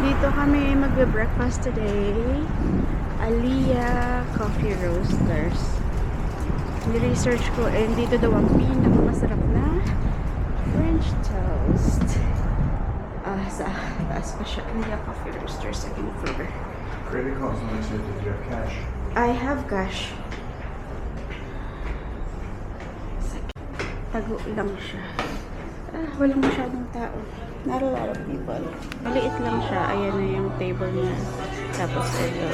Dito kami magbe-breakfast today. Aliyah Coffee Roasters. Ni-research ko dito daw ang pinakamasarap na French toast. Sa taas pa siya. Aliyah Coffee Roasters, second floor. Credit cards not accepted. Do you have cash? I have cash. Tago lang siya. Walang masyadong tao. Not a lot of people. Maliit lang siya. Ayan na yung table niya. Tapos ito.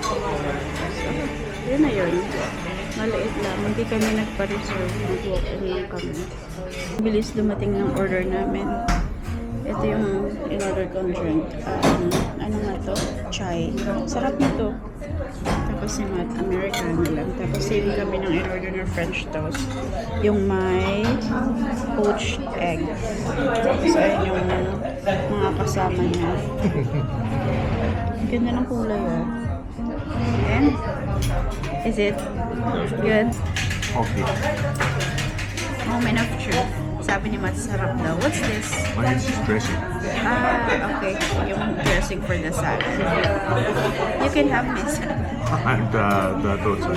So, yun na yun. Maliit lang. Hindi kami nagpa-reserve. Nag-walk-in lang kami. Bilis dumating ng order namin. Ito yung in-order kong drink. Ano nga to? Chai. Sarap nito. Tapos yung Americano lang. Tapos same kami ng in-order ng French toast. Yung may poached egg. Tapos ayun yung mga kasama niya. Ganda ng kulay And is it good? Okay. Moment of truth. Sabi ni Matt, sarap daw. What's this? My this is dressing. Okay. Yung dressing for the salad. You can have this. And the torta.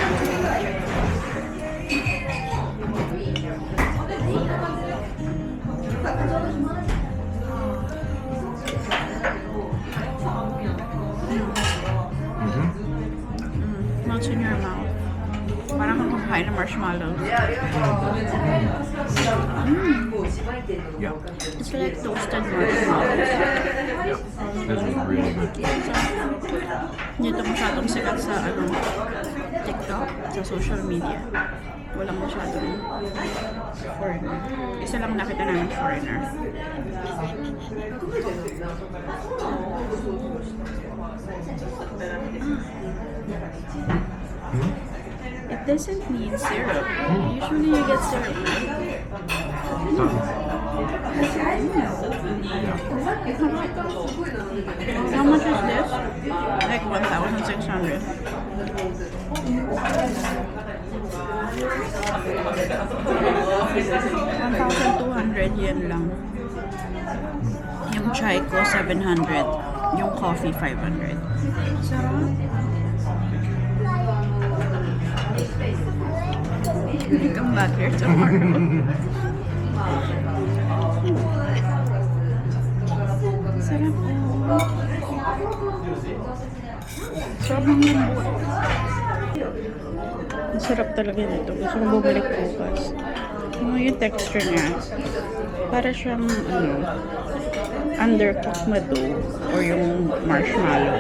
Melts in your mouth. Parang kung kumakain ng marshmallows. Yeah. It's like toasted marshmallows. This is really good. Dito masyadong sikat sa TikTok, sa social media. Walang masyadong foreigner. Isa lang nakita namin foreigner. It doesn't need syrup. Usually you get syrup. How much is this? Like 1,600. 1,200 yen lang. Yung chai ko 700. Yung coffee 500. Sarap. Come back here tomorrow. Sarap. Sarap ng lambot. Ang sarap talaga nito. Gusto kong bumalik bukas. Yung texture niya, para siyang undercooked mado or yung marshmallow.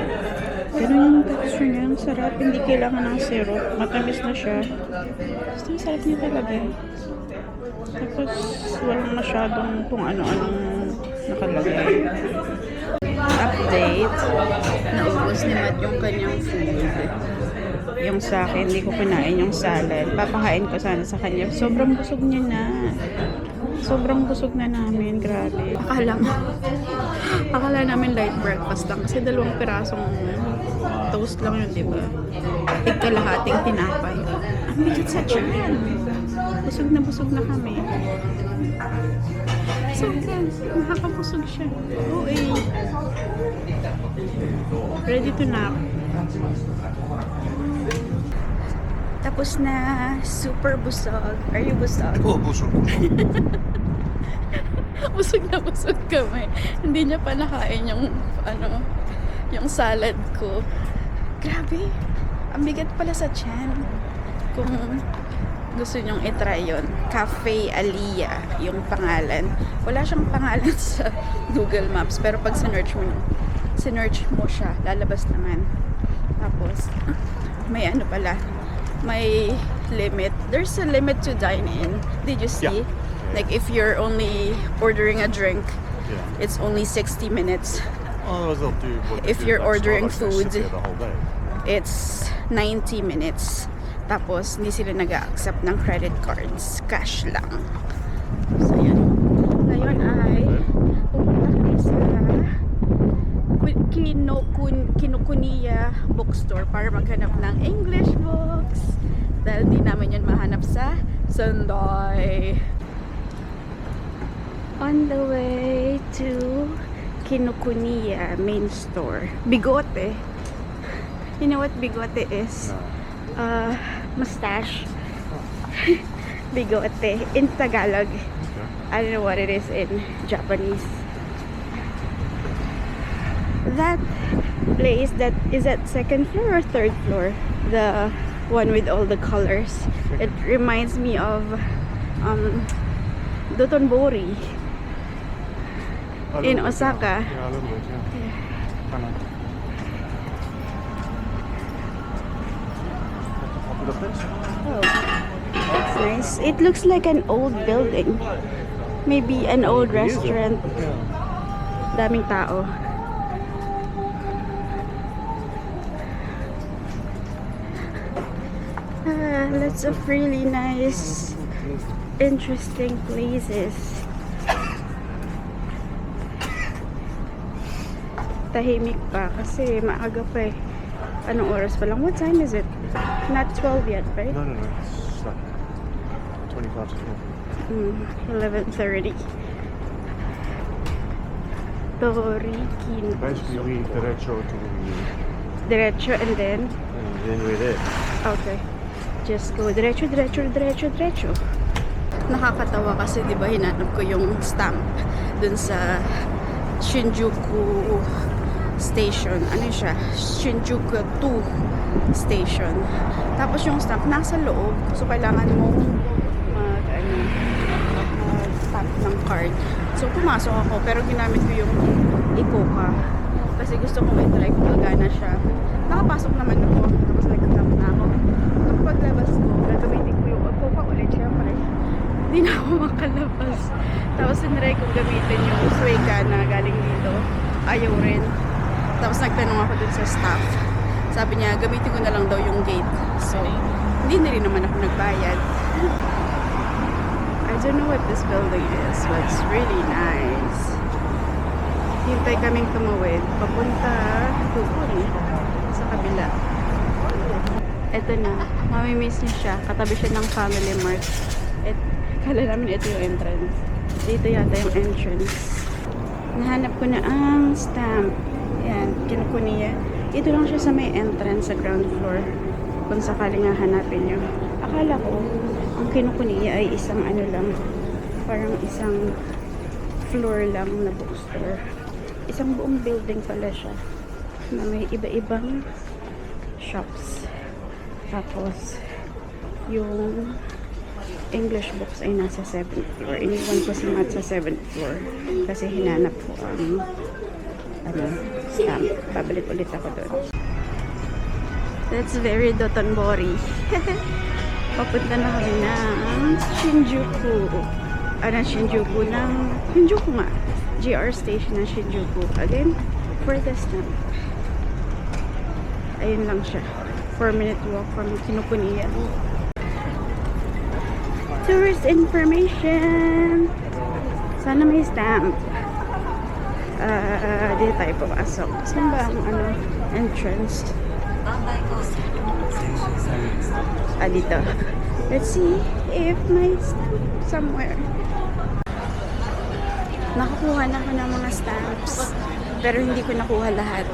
Ganun yung texture niya. Ang sarap. Hindi kailangan ng syrup. Matamis na siya. Basta ang sarap niya talaga. Tapos walang masyadong kung ano-anong nakalagay. Update. Naubos ni Matt yung kanyang food. Yung sa akin, hindi ko kinain yung salad. Papakain ko sana sa kanya. Sobrang busog niya na. Sobrang busog na namin. Grabe. Akala namin light breakfast lang. Kasi 2 pirasong toast lang yun, di ba? Kalahating tinapay. Ang bigat sa tiyan. Busog na kami. So, nakakabusog siya. Ready to nap. Tapos na, super busog. Are you busog? Oh, busog. busog kami. Hindi niya pa nakain yung yung salad ko. Grabe. Ang bigat pala sa tiyan. Kung gusto nyong itry yun. Cafe Aliyah, yung pangalan. Wala siyang pangalan sa Google Maps. Pero pag sinearch mo siya, lalabas naman. Tapos, may pala. May limit. There's a limit to dine in. Did you see? Yeah. Like if you're only ordering a drink, Yeah. it's only 60 minutes. Otherwise they'll do what If they do you're at ordering Starbucks, they sit food, there the whole day. it's 90 minutes. Tapos, hindi sila nag-accept ng credit cards. Cash lang. So, yun. Ngayon ay pupunta kami sa Kinokuniya bookstore para maghanap ng English books. Dahil di namin yun mahanap sa Sendai. On the way to Kinokuniya main store. Bigote. You know what bigote is? No. Mustache. Bigote in Tagalog. I don't know what it is in Japanese. That place that is at second floor or third floor, the one with all the colors, it reminds me of Dotonbori in Osaka. Yeah, a little bit, yeah. Kind of. Popular place. Oh, that's nice. It looks like an old building. Maybe an old Maybe is it? restaurant. Yeah. Daming tao. Lots of really nice, interesting places. Tahimik pa kasi maaga pa eh. Anong oras pa lang? What time is it? Not 12 yet, right? No, no, no. It's like 25 to 11:30. Torikin. 12. Basically, we derecho to Diretso and then we're there. okay. Just go diretso, diretso, diretso, diretso. Nakakatawa kasi 'di ba hinanap ko yung stamp dun sa Shinjuku station. Ano siya? Shinjuku 2 station. Tapos yung stamp nasa loob. So kailangan mo mag-stamp ng card. So pumasok ako pero ginamit ko yung Ikoka kasi gusto kong i-try kung gagana siya. Nakapasok naman ako. Tapos nag-stamp na ako. Paglabas ko, gagamitin ko yung Ikoka ulit syempre. Hindi na ako makalabas. Tapos sinry kong gamitin yung Suica na galing dito. Ayaw rin. Tapos nagtanong ako dun sa staff. Sabi niya, gamitin ko na lang daw yung gate. So, hindi na rin naman ako nagbayad. I don't know what this building is, but it's really nice. Hintay kaming tumawid. Papunta doon sa kabila. Ito na. Mamimiss niya siya. Katabi siya ng Family Mart. Kala namin ito yung entrance. Dito yata yung entrance. Nahanap ko na ang stamp. Yan, Kinokuniya. Ito lang siya sa may entrance sa ground floor. Kung sakaling nga hanapin nyo. Akala ko, ang Kinokuniya ay isang ano lang. Parang isang floor lang na bookstore. Isang buong building pala siya. Na may iba-ibang shops. Tapos, yung English books ay nasa 7th floor. Iniwan ko si Matt sa 7th floor. Kasi hinanap ko ang stamp. Babalik ulit ako doon. That's very Dotonbori. Papunta na kami ng Shinjuku. Shinjuku nga. GR station ng Shinjuku. Again, for the stamp. Ayun lang siya. 4-minute walk from Kinokuniya. Tourist information. Sana may stamp. Dito tayo pumasok. Saan ba ang entrance? Dito. Let's see if may stamp somewhere. Nakakuha na ako ng mga stamps. Pero hindi ko nakuha lahat.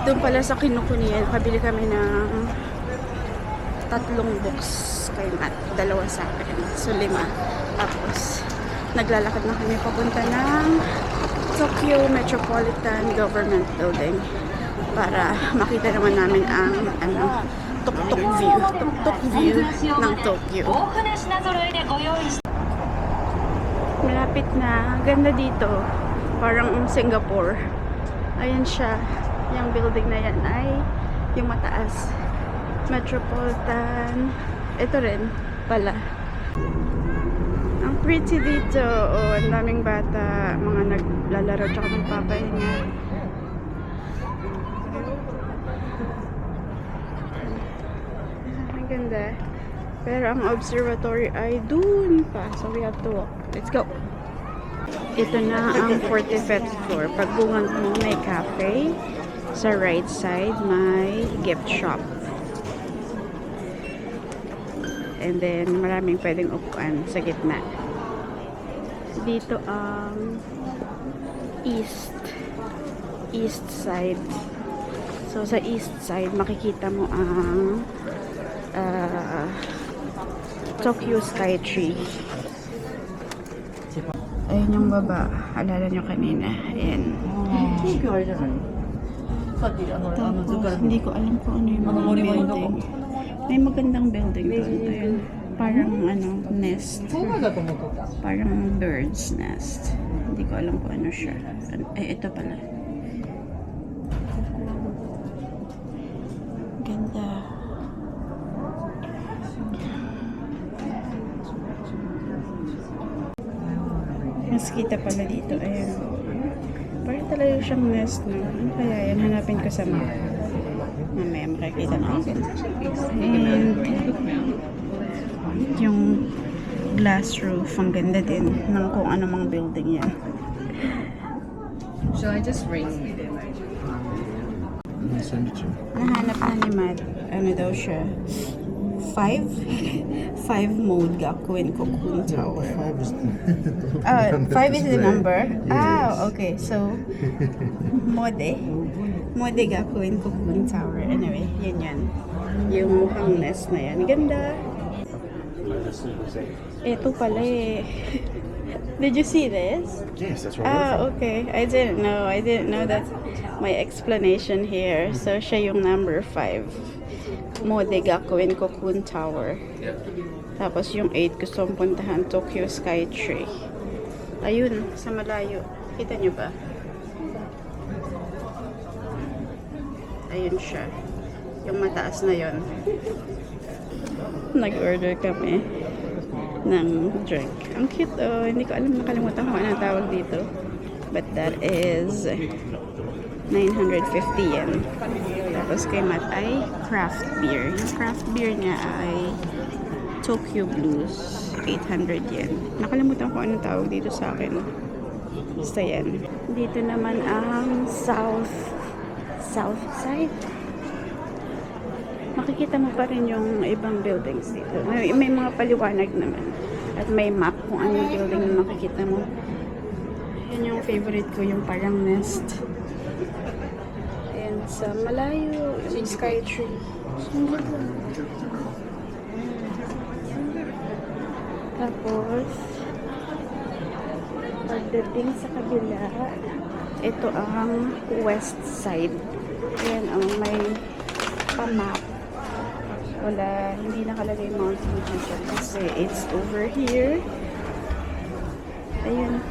Doon pala sa Kinokuniya, kabili kami ng 3 books kay Matt. 2 sa akin. So 5. Tapos, naglalakad na kami papunta ng Tokyo Metropolitan Government Building para makita naman namin ang tuk-tuk view ng Tokyo. Malapit na. Ganda dito. Parang Singapore. Ayan siya. Yung building na yan ay yung mataas. Metropolitan. Ito rin pala. Ang pretty dito. Oh, ang daming bata. Mga naglalaro tsaka magpapahinga. Ang ganda. Pero ang observatory ay dun pa. So we have to walk. Let's go. Ito na ang 45th floor. Pagbungan mo may cafe. Sa right side may gift shop. And then maraming pwedeng upuan sa gitna. Dito ang east side. So sa east side makikita mo ang Tokyo Skytree. Ayun yung baba. Alala nyo kanina. Ayan. Tapos, hindi ko alam kung ano yung mga building. May magandang building doon. Ayun. Parang nest. Parang bird's nest. Hindi ko alam kung ano siya. Ito pala. Ganda. Mas kita pala dito. Ayan. Parang talaga siyang nest, no? Ano kaya yan? Hanapin ko sa map. Mamaya makikita natin. And yung glass roof, ang ganda din ng kung ano mang building yan. Shall I just ring? Send it to you. Nahanap na ni Matt. Ano daw siya? 5 mode Gakuen Cocoon Tower. 5 is 5 is the number? Ah, okay. So, Mode Gakuen Cocoon Tower. Anyway, yan. Yung mukhang nest na yan. Ganda. Ito pala eh. Did you see this? Yes, that's where we're from. Okay. I didn't know that's my explanation here. So, siya yung number 5. Mode Gakuen Cocoon Tower. Tapos yung 8 gusto kong puntahan, Tokyo Skytree. Ayun, sa malayo. Kita nyo ba? Ayun siya. Yung mataas na yon. Nag-order kami ng drink. Ang cute oh. Hindi ko alam, nakalimutan ko anong tawag dito. But that is 950 yen. Tapos kay Matt ay craft beer. Yung craft beer niya ay Tokyo Blues. 800 yen. Nakalimutan ko anong tawag dito sa akin. Basta yan. Dito naman ang south side. Makikita mo pa rin yung ibang buildings dito. May mga paliwanag naman. At may map kung anong building na makikita mo. Yan yung favorite ko, yung parang nest. And sa malayo, yung Skytree. Tapos, pagdating sa kabila, ito ang west side. Ayan, may pa-map. Wala, hindi nakalagay Mount Fuji siya kasi it's over here. Ayun,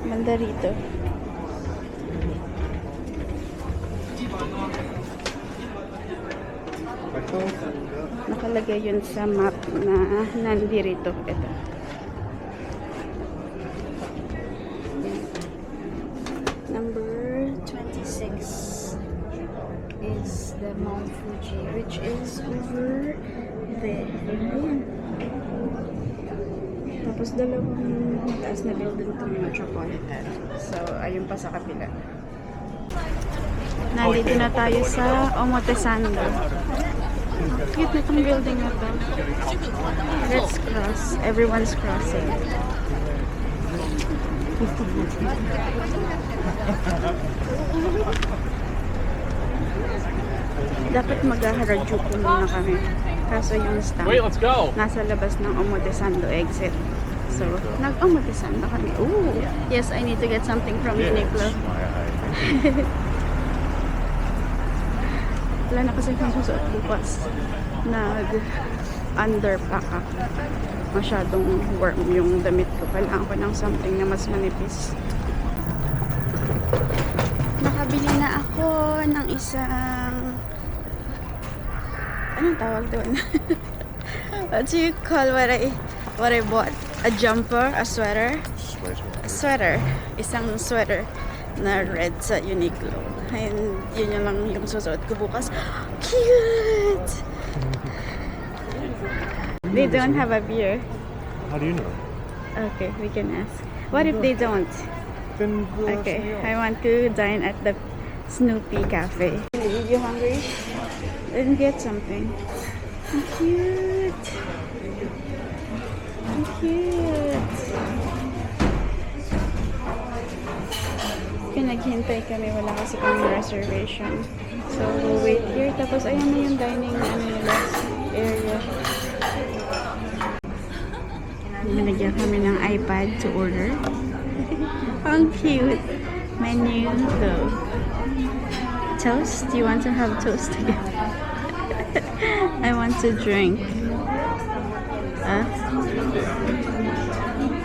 banda rito. Nakalagay yun sa map na nandirito. Ito. Number 26 is the Mount Fuji, which is over there. Ayan. Tapos dalawang mataas na building itong Metropolitan. So, ayun pa sa kapila. Nandito na tayo sa Omotesando. Cute na itong building na to. Let's cross. Everyone's crossing. Dapat mag-Harajuku muna kami. Kaso yung stamp nasa labas ng Omotesando exit. So, nag-Omotesando kami. Ooh! Yes, I need to get something from Uniqlo. Wala na kasi kung susuot bukas. Nag-underpack ako. Masyadong warm yung damit ko. Kailangan ko ng something na mas manipis. Nakabili na ako ng isang... Anong tawag doon? What do you call what I bought? A jumper? A sweater? Sweater. Isang sweater na red sa Uniqlo. And yun lang yung susuot ko bukas. Cute! They don't have a beer. How do you know? Okay, we can ask. What if they don't? Then Okay, I want to dine at the Snoopy Cafe. Are you hungry? Then get something. Cute! Cute! naghintay kami, wala kasi kami reservation. So, we'll wait here. Tapos, ayan na yung dining nila, area. Binigyan kami ng iPad to order. Ang cute. Menu, go. Toast? Do you want to have toast again? I want to drink.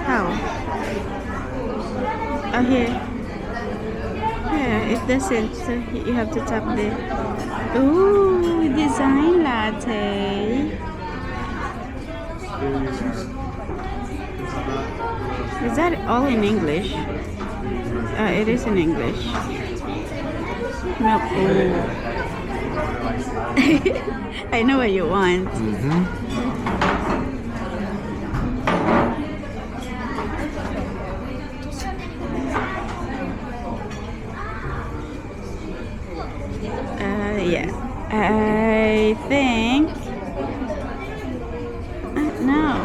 How? Oh, here. Yeah, it doesn't. So you have to tap the. Ooh, design latte. Is that all in English? It is in English. No. Ooh. I know what you want. Yeah. I think. No.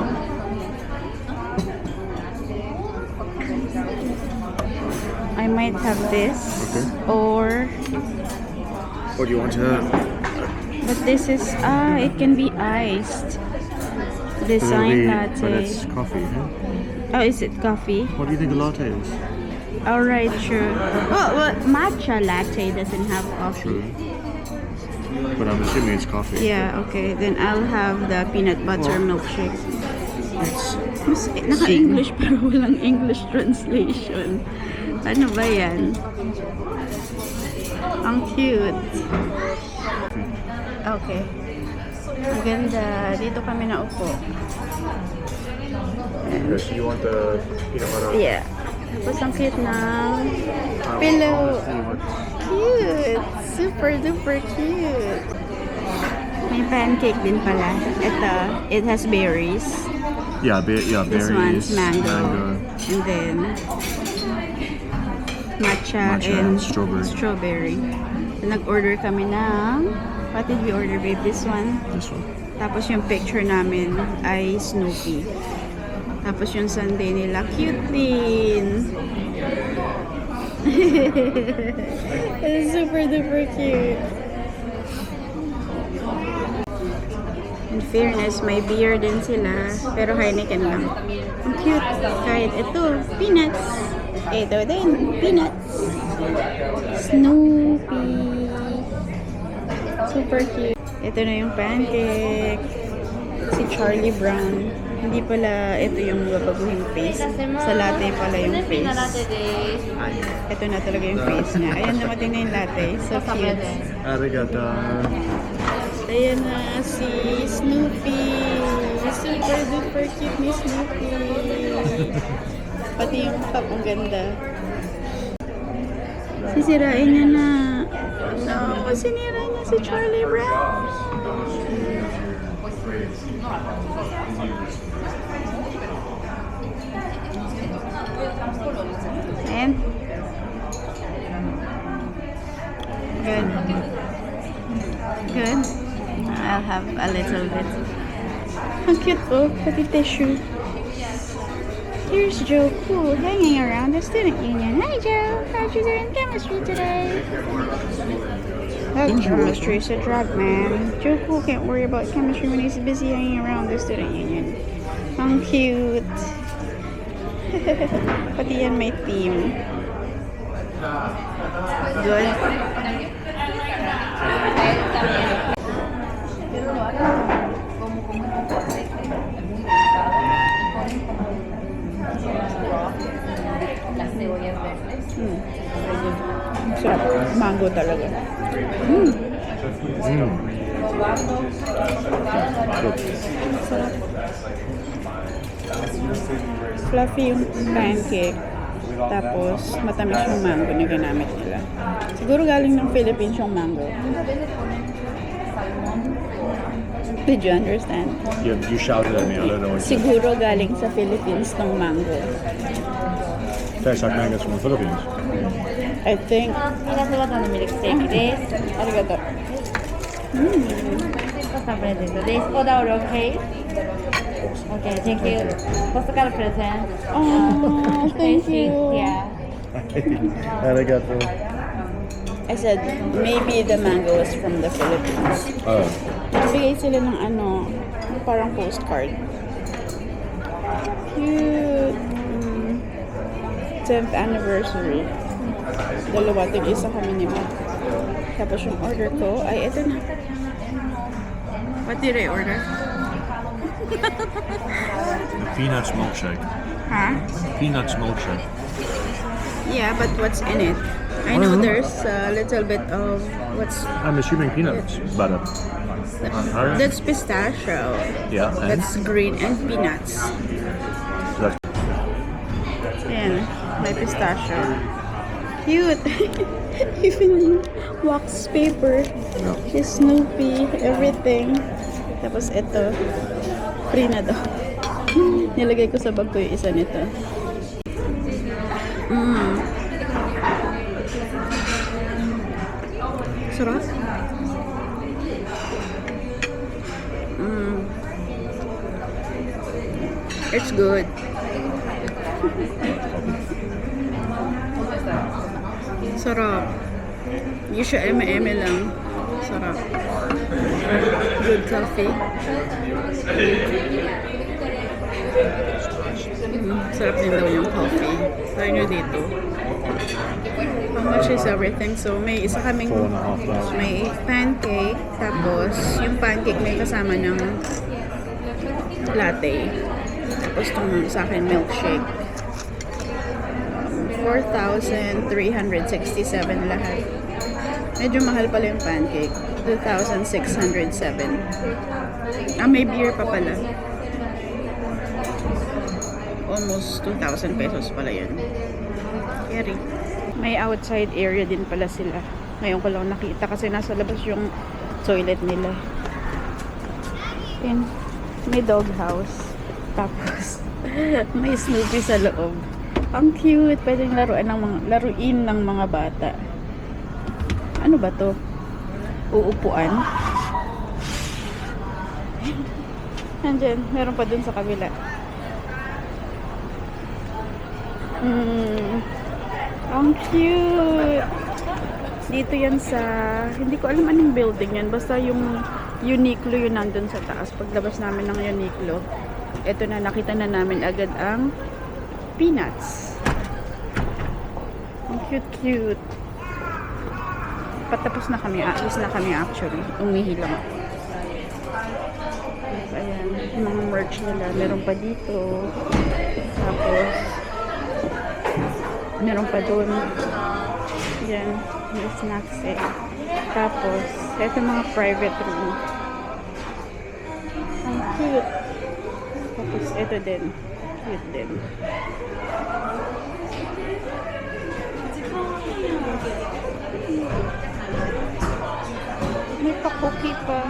I might have this. Okay. Or. Or do you want to... But this is. It can be iced. Design latte. But it's coffee, huh? Oh, is it coffee? What do you think a latte is? Alright, true. Well, matcha latte doesn't have coffee. True. But I'm assuming it's coffee. Yeah, okay. Then I'll have the peanut butter Well, milkshake. It's... Mas, naka-English pero walang English translation. Ano ba yan? Ang cute. Okay. Ang ganda. Dito kami naupo. So you want the peanut butter? Yeah. Tapos ang cute na pillow. Cute! Super duper cute. May pancake din pala. Ito, it has berries. Yeah, This berries, one's mango. And then matcha and strawberry. So, nag-order kami ng, what did we order, babe? This one. This one. Tapos yung picture namin ay Snoopy. Tapos yung sundae nila, cute din. It's super duper cute. In fairness, may beer din sila, pero Heineken lang. Ang cute. Kahit ito, peanuts. Ito din, peanuts. Snoopy. Super cute. Ito na yung pancake. Si Charlie Brown. Hindi pala ito yung babaguhing face. Sa latte pala yung face. Ito na talaga yung face niya. Ayan, dumating na yung latte. So cute. Arigato. Ayan na si Snoopy. Super duper cute ni Snoopy. Pati yung cup, ang ganda. Sisirain niya na. No, sinira niya si Charlie Brown. And good. Good. I'll have a little bit. Ang cute po, pati tissue. Here's Joe Cool hanging around the student union. Hi Joe, how'd you do in chemistry today? That chemistry is a drug, man. Joe Cool can't worry about chemistry when he's busy hanging around the student union. Ang cute. Pati yan may theme. Good. Sarap. Mango talaga. Sarap. Fluffy yung pancake. Tapos, matamis yung mango na ginamit nila. Siguro galing ng Philippines yung mango. Did you understand? You shouted at me. I don't know what you said. Siguro galing sa Philippines tong mango. Tastes like mangoes from the Philippines. I think. 2月型のミルクセーキです。ありがとう。ポスタープレゼントです。オーダーオール OK? OK, thank you. ポストカードプレゼント。Oh, thank you. Yeah. Arigato. I said, maybe the mango is from the Philippines. Oh. Nagbigay sila ng ano, parang postcard. Cute. 10th anniversary. Dalawa, tig-isa kami ni Matt. Tapos yung order ko ay ito na. What did I order? Peanuts milkshake. Huh? Peanuts milkshake. Yeah, but what's in it? I know there's a little bit of what's I'm assuming peanuts butter. Alright. that's pistachio. Yeah. And That's green and peanuts. that's Ayan, may pistachio. Cute! Even wax paper, Snoopy, everything. Tapos ito, free na daw. Nilagay ko sa bag ko yung isa nito. Sarap. It's good. Sarap. Hindi siya eme-eme lang. Sarap. Good coffee. Sarap din daw yung coffee. Try nyo dito. How much is everything? So, may isa kaming $4.50. may pancake. Tapos, yung pancake may kasama ng latte. Tapos, itong sa akin milkshake. 4,367 lahat. Medyo mahal pala yung pancake. 2,607. May beer pa pala. Almost 2,000 pesos pala yun. Carry. May outside area din pala sila. Ngayon ko lang nakita kasi nasa labas yung toilet nila. And may dog house. Tapos, may Snoopy sa loob. Ang cute. Pwedeng laruin ng mga bata. Ano ba to? Uupuan. Andyan. Meron pa dun sa kabila. Ang cute. Dito yan sa... Hindi ko alam anong building yan. Basta yung Uniqlo yun nandun sa taas. Paglabas namin ng Uniqlo. Ito na. Nakita na namin agad ang peanuts. Ang cute. Patapos na kami. Alis na kami actually. Umihi lang ako. Ayan. Yung mga merch nila. Meron pa dito. Tapos meron pa doon. Yan. May snacks eh. Tapos ito mga private room. Ang cute. Tapos ito din. Cute din. May pa-cookie pa.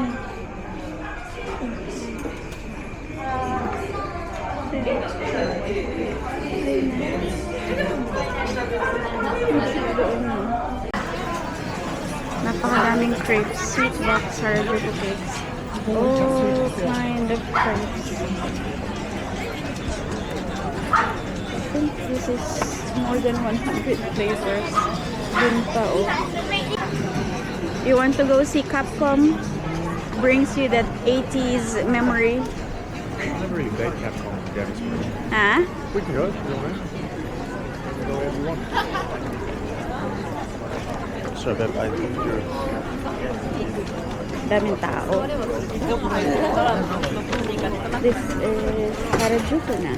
Napakaraming crepes. Sweet box, Harajuku cakes. All kind of crepes. I think this is more than 100 flavors. Dun pa, oh. You want to go see Capcom? Brings you that 80s memory. I never really played Capcom games. Ah? We can go. If you want. Go wherever you want. So that I think you're... Daming tao. This is Harajuku na.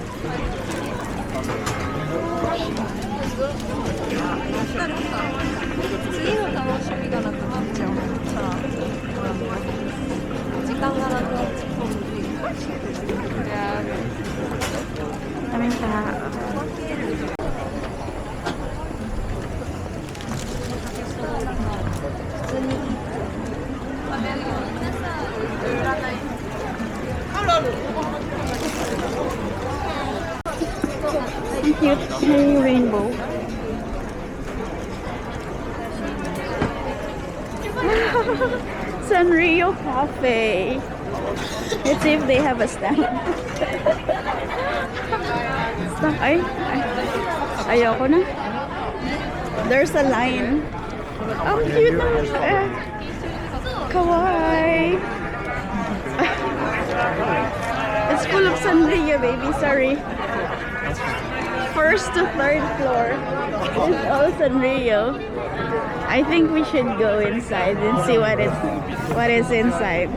Daming tao. Ang cute. May rainbow. Sanrio Cafe. Let's see if they have a stand. Stop. Ayoko na. There's a line. Ang cute naman siya. Kawaii. It's full of Sanrio, baby. Sorry. First to third floor is all Sanrio. I think we should go inside and see what is inside.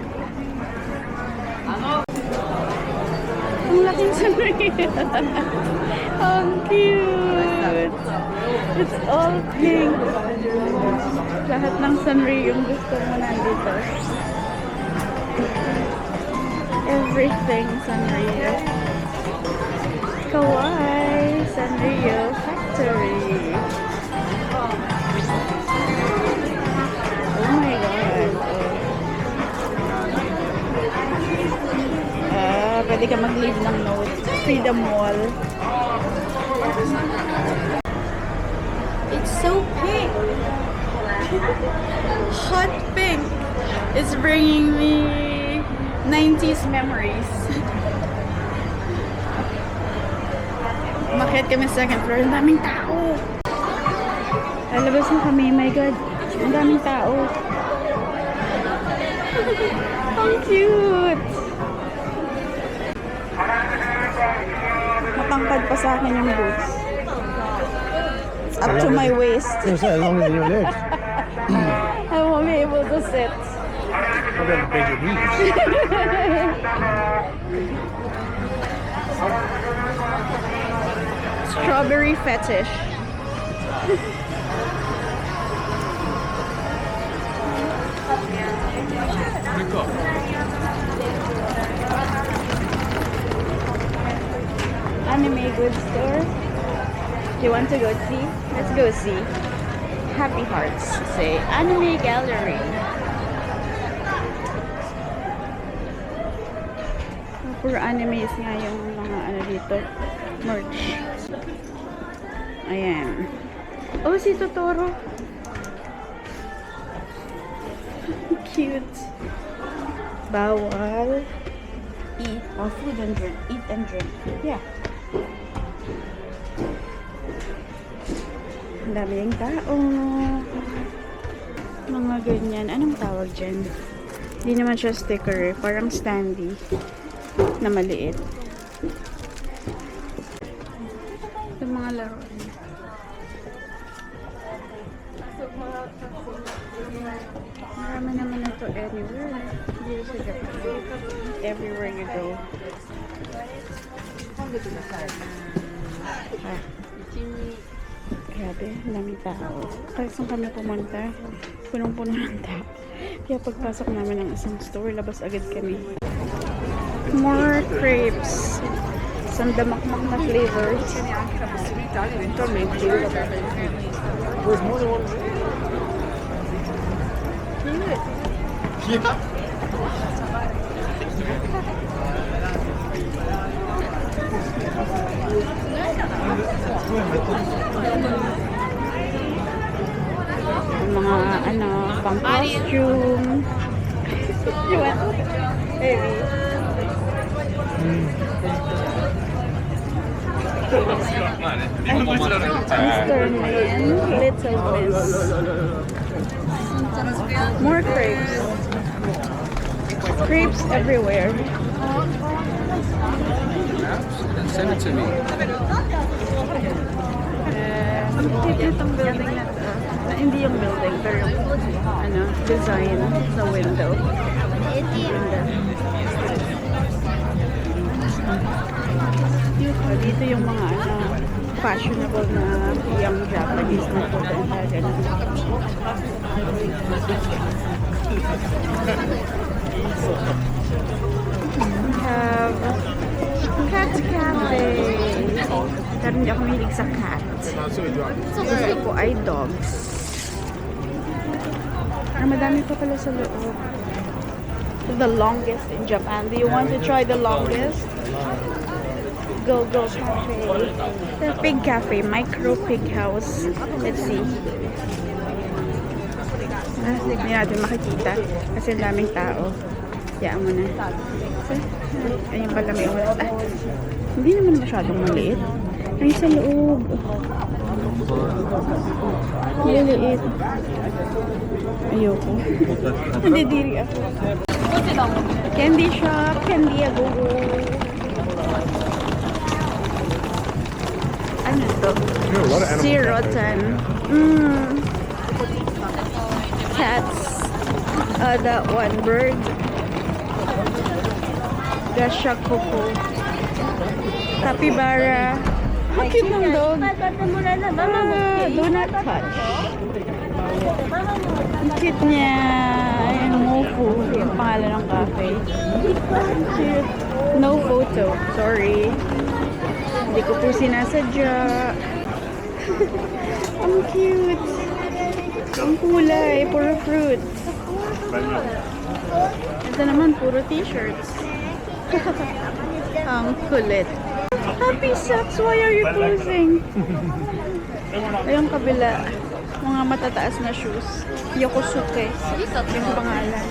Ang laking Sanrio. Ang cute. It's all pink. Lahat ng Sanrio yung gusto mo nandito. Everything Sanrio. Kawaii Sanrio Factory. Oh my god. Pwede ka mag-leave ng note. Freedom Wall. It's so pink. Hot pink. It's bringing me 90s memories. Umakyat kami sa second floor. Ang daming tao. Lalabas na kami. My God. Ang daming tao. Ang cute. Matangkad pa sa akin yung boots. It's up to my waist. As long as your legs. I won't be able to sit. How about bend your knees? Strawberry fetish. Anime goods store. Do you want to go see? Let's go see. Happy Hearts. Say Anime Gallery. Puro animes nga yung mga ano dito. Merch. Ayan. Oh, si Totoro. Cute. Bawal. Eat. Oh, food and drink. Eat and drink. Yeah. Ang dami yung tao. Mga ganyan. Anong tawag dyan? Hindi naman siya sticker eh. Parang standee na maliit. Ito mga laro. Marami naman na ito anywhere. Dito sa Japan. Everywhere you go. Ah. Grabe, ang daming tao. Kahit saan kami pumunta, punong-puno ng tao. Kaya pagpasok namin ng isang store, labas agad kami. More crepes. Sandamakmak na flavors. There's more than one. Yeah. Yung mga ano, pang costume. You want? Maybe. Mr. Man, Little Miss. More crepes. Crepes everywhere. Send it to me. Itong building na to. Hindi yung building, pero yung ano, design sa window. Dito yung mga ano, fashionable na young Japanese na pupunta. Ganun. We have Cat Cafe. Pero hindi ako mahilig sa cat. Gusto ko ay dogs. Pero madami pa pala sa loob. The longest in Japan. Do you want to try the longest? Go Go Cafe. The Pig Cafe. Micro Pig House. Let's see. Hindi natin makikita. Kasi ang daming tao. Hayaan mo na. Ayun pala may ulat. Hindi naman masyadong maliit. Ay, sa loob. Maliliit. Ayoko. Nandidiri ako. Candy shop, candy a go. Ano to? You know, a lot of animals. Sirotan. Cats. That one bird. Gashakoko. Capybara. Ang cute ng dog. Do not touch. Ang cute niya. Ayan, Mofu. Yung pangalan ng cafe. Cute. No photo. Sorry. Hindi ko po sinasadya. Ang cute. Ang kulay. Puro fruit. Ito naman, puro t-shirts. Ang kulit. Happy socks, why are you posing? Ayong kabila, mga matataas na shoes. Yokosuke, yung pangalan.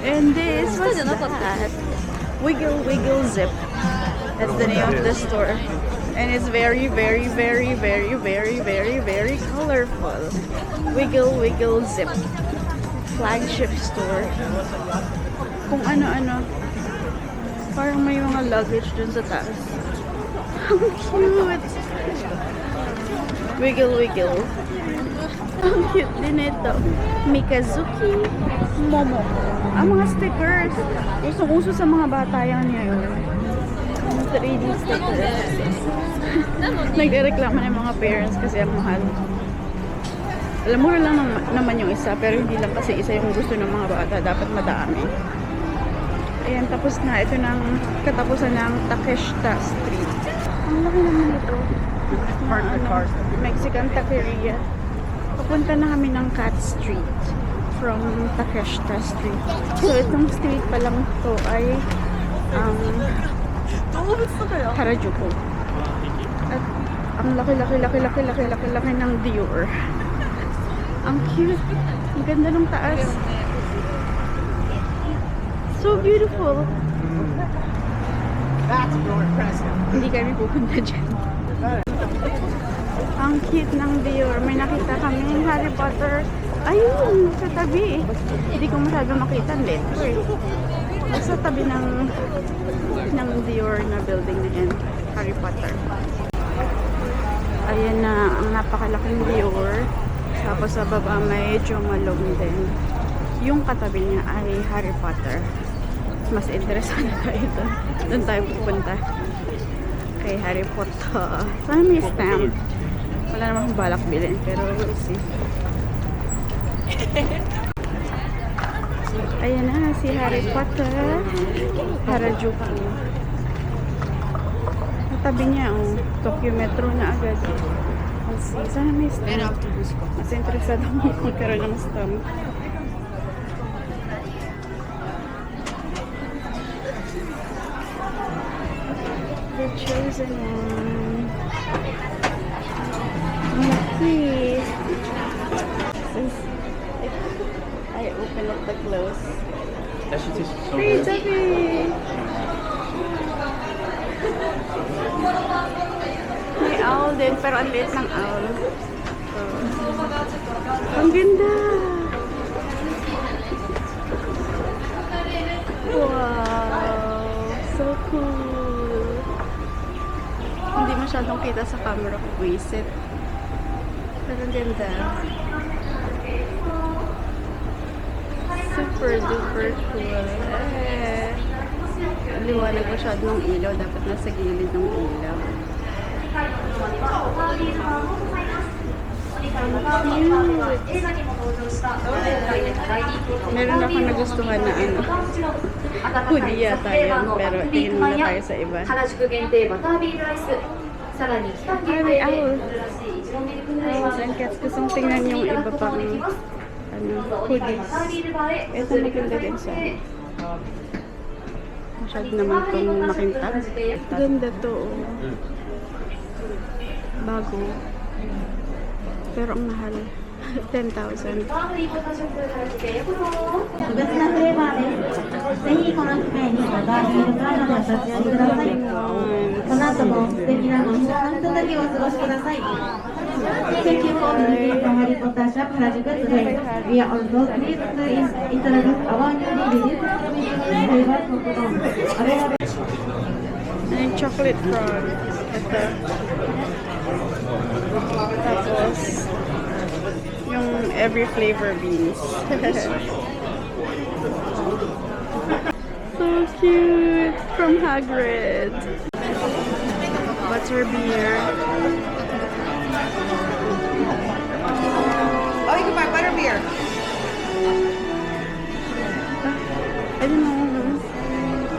And this, what's that? Wiggle Wiggle Zip. That's the name of the store. And it's very, very, very, very, very, very, very colorful. Wiggle Wiggle Zip. Flagship store. Kung ano-ano. Parang may mga luggage dun sa taas. Ang cute! Wiggle Wiggle. Ang cute din ito. Mikazuki Momo. Ang mga stickers. Usong-uso sa mga bata yan ngayon. 3D stickers. Nagreklamo ng mga parents kasi ang mahal. Alam mo lang naman yung isa, pero hindi lang kasi isa yung gusto ng mga bata. Dapat madami. Ayan, tapos na. Ito ng katapusan ng Takeshita Street. Ang laki naman ito. Mexican taqueria. Papunta na kami ng Cat Street from Takeshita Street. So, itong street pa lang to ay Harajuku. At ang laki ng Dior. Ang cute. Ang ganda ng taas. So beautiful. Hindi kami pupunta dyan. Ang cute ng Dior. May nakita kami ng Harry Potter. Ayun, sa tabi. Hindi ko masyado makita. Letter. Sa tabi ng Dior na building na yan. Harry Potter. Ayan na, ang napakalaking Dior. Tapos sa baba may Jomalong din. Yung katabi niya ay Harry Potter. Mas interesante tayo doon. Doon tayo pupunta. Kay Harry Potter. Sana may stamp. Wala naman akong balak bilhin. Pero we'll see. Ayan na si Harry Potter. Harajuku. Katabi niya, Tokyo Metro na agad. We'll see. Sana may stamp. Mas interesado mo magkaroon ng stamp. The chosen one. Lucky. I open up the close. Hey, Debbie! May owl din, pero ang liit ng owl. So, ang ganda! Wow! So cool! Hindi masyadong kita sa camera ko visit. Pero ang ganda. Super duper cool. Liwanag masyado ng ilaw. Dapat nasa gilid ng ilaw. Meron ako nagustuhan na hoodie yata yan. Pero tingin muna tayo sa iba. Very owl. Owls and cats. Gustong tingnan yung iba pang hoodies. Ito maganda din siya. Masyado naman itong makintab. Ganda to. Bago. Pero ang mahal. 10,000. 特別なフレーバーです。ぜひこの機会にまたビールプラザでお立ち寄りください。この後も素敵なごちそうのひとときをお過ごしください。Thank you for visiting the Harry Potter shop Harajuku today. We are also pleased to introduce our newly released flavor popcorn. Available. Ano yung chocolate prawn? Ito. Tapos, yung every flavor beans. So cute! From Hagrid. Butter beer. Oh, you can buy butterbeer. I don't know.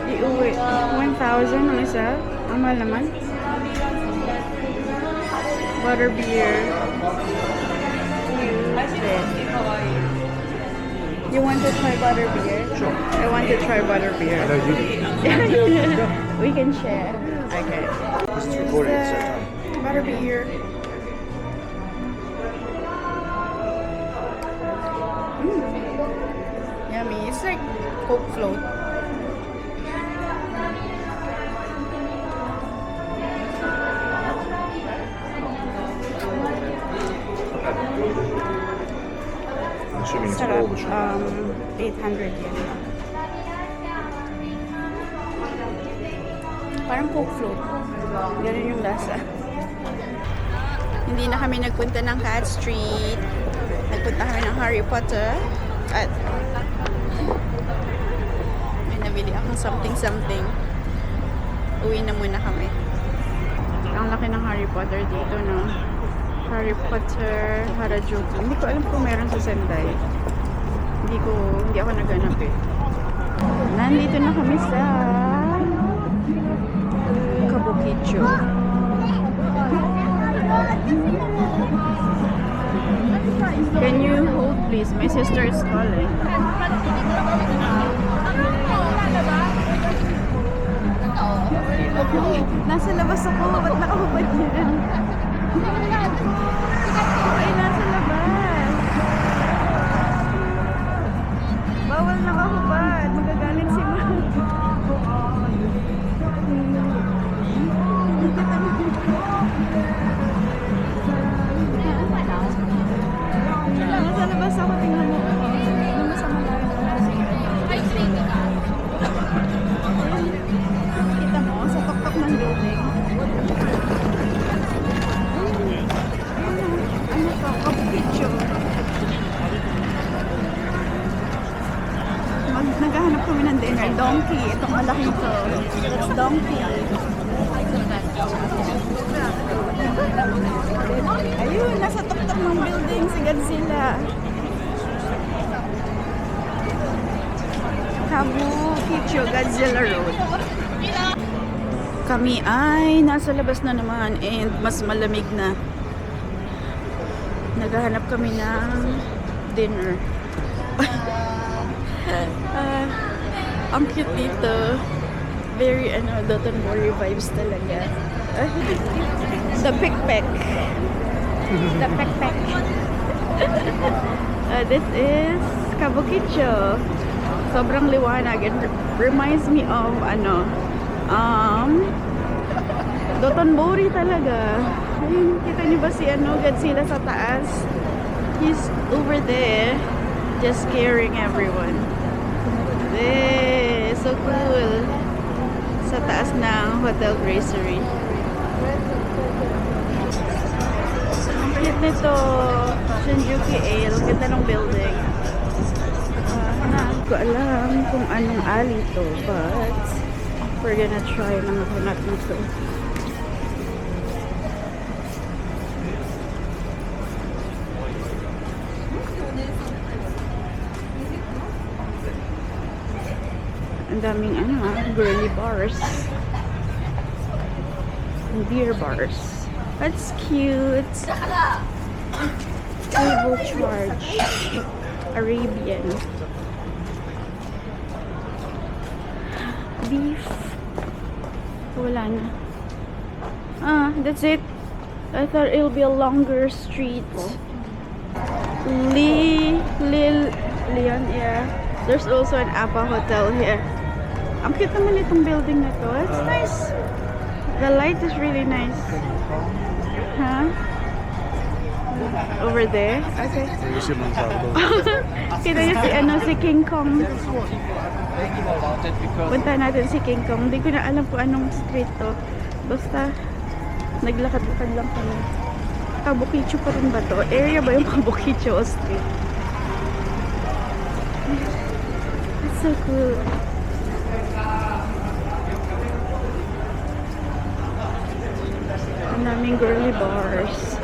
Iuwi. 1,000 ang isa. Ang mahal naman. Butter beer. You want to try butter beer? Sure. I want to try butter beer. No, you. We can share. Okay. This is recording at the same time. Butter beer. Yummy. It's like Coke float. I'm assuming it's all Sarap. the sugar. 800 yen. Parang Coke float. Ganun yung lasa. Hindi na kami nagpunta ng Cat Street. Nagpunta kami ng Harry Potter. At may nabili akong something. Uwi na muna kami. Ang laki ng Harry Potter dito, no? Harry Potter, Harajuku. Hindi ko alam kung meron sa Sendai. Hindi ako naghanap eh. Nandito na kami sa Kabukicho. Can you hold please? My sister is calling. Nasa labas ako. Ba't nakahubad niya? Ay, nasa labas. Bawal nakahubad. Magagalit si Ma. Nasa labas ako. Tingnan mo. Tingnan mo sa mga. Kita mo, sa tuktok ng building. Ano to? Kabukicho. Naghahanap kami ng dinner. Donkey. Itong malaki to. That's donkey. Ayun, nasa tuktok ng building si Godzilla. Kabukicho, Godzilla Road. Kami ay nasa labas na naman and mas malamig na. Naghahanap kami ng dinner. Ang cute dito. Very Dotonbori vibes talaga. The pickpack. The pickpack. This is Kabukicho. Sobrang liwanag. It reminds me of Dotonbori talaga. Ayun, kita niyo ba si Godzilla sa taas? He's over there just scaring everyone. So cool. Sa taas ng Hotel Gracery. Ang cute nito. Shinjuku Ale. Ang ganda ng building. Hindi ko alam kung anong alley to, but we're gonna try lang ako natin ito. Ang daming girly bars. And beer bars. That's cute. Table charge. Arabian. Beef. Wala na. That's it. I thought it'll be a longer street. Leon, yeah. There's also an APA hotel here. Ang cute naman itong building na to. It's nice. The light is really nice. Huh? Over there? Okay. You see one side of Kita niyo si King Kong. Punta natin si King Kong. Hindi ko na alam kung anong street to. Basta, naglakad-lakad lang kami. Kabukicho pa rin ba to? Area ba yung Kabukicho o street? It's so cool. Ang daming girly bars.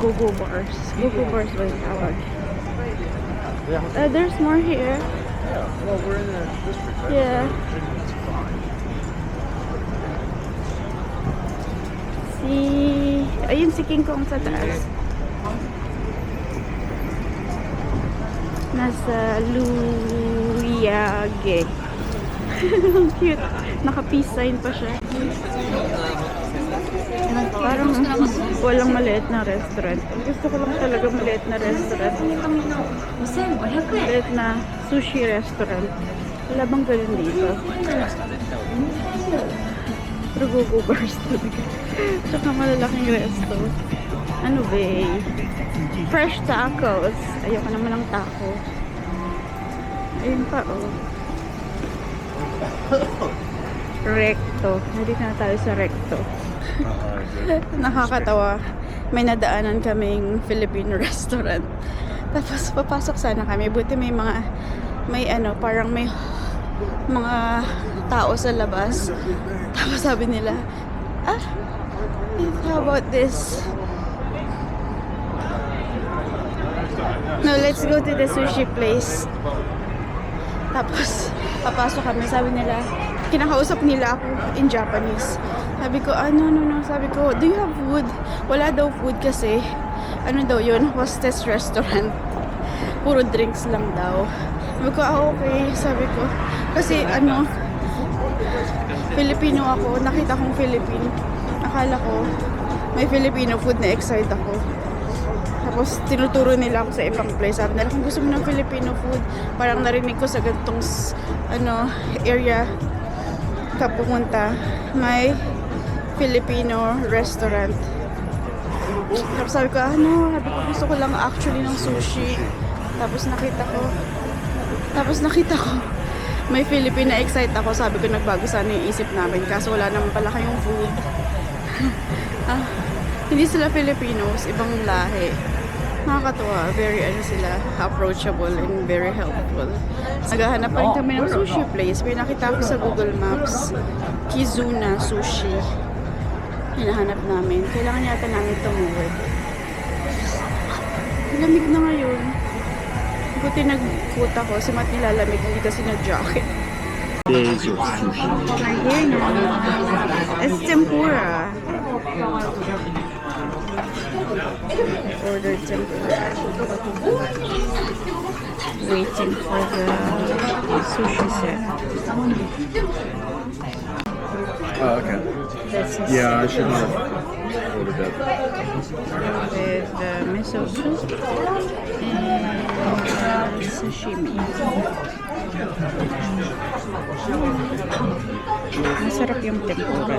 Go-go bars. Go-go bars ba yung tawag? There's more here. Yeah, well, we're in the district, right? Yeah. It's fine. Ayun si King Kong sa taas. Nasa Luyage. Cute. Naka-peace sign pa siya. Parang walang maliit na restaurant. Gusto ko lang talaga maliit na restaurant. Maliit na sushi restaurant. Wala bang ganun dito? Pero go-go bars talaga. Tsaka malalaking resto. Ano ba? Fresh tacos. Ayoko naman ng taco. Ayun pa, oh. Recto. Nandito na tayo sa Recto. Nakakatawa. May nadaanan kaming Filipino restaurant. Tapos papasok sana kami. Buti may parang may mga tao sa labas. Tapos sabi nila, how about this? No, let's go to the sushi place. Tapos, papasok kami. Sabi nila, kinakausap nila ako in Japanese. Sabi ko, no. Sabi ko, do you have food? Wala daw food kasi, yun, hostess restaurant. Puro drinks lang daw. Sabi ko, okay. Sabi ko, kasi Filipino ako. Nakita kong Filipino. Akala ko, may Filipino food na excited ako. Tapos, tinuturo nila ako sa ibang place. Sabi nila, kung gusto mo ng Filipino food, parang narinig ko sa ganitong, area ka pumunta, may Filipino restaurant. Tapos sabi ko, gusto ko lang actually ng sushi. Tapos nakita ko, may Filipino, excited ako. Sabi ko, nagbago sana yung isip namin. Kaso wala naman pala kayong food. Hindi sila Filipinos, ibang lahi. Nakakatuwa, very sila, approachable and very helpful. Naghahanap pa rin kami ng sushi place. May nakita ko sa Google Maps, Kizuna Sushi. Hinahanap namin. Kailangan yata namin tumuwid. Lamig na ngayon. Buti nag-coat ako. Si Matt nilalamig, hindi kasi nag-jacket. Days of sushi. Right here na. It's tempura. Ordered tempura. Waiting for the sushi set. Oh, okay. This is Yeah, I should have ordered that. with the miso soup and sashimi. Masarap yung tempura.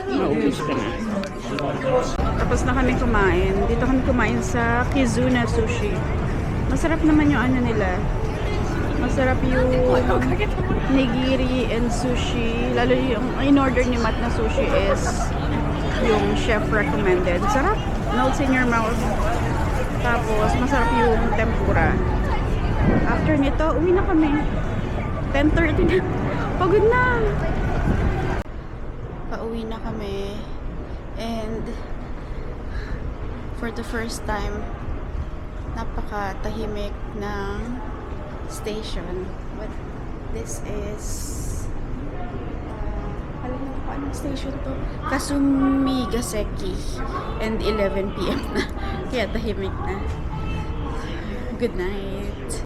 Maubos ka na. Tapos na kami kumain. Dito kami kumain sa Kizuna Sushi. Masarap naman yung nila. Masarap yung nigiri and sushi. Lalo yung in-order ni Matt na sushi is yung chef recommended. Sarap. Melts in your mouth. Tapos masarap yung tempura. After nito, uwi na kami. 10:30 na. Pagod na. Pauwi na kami. And for the first time, napakatahimik ng station. But this is alam mo kung anong station to? Kasumigaseki. And 11 PM na. Kaya tahimik na. Good night.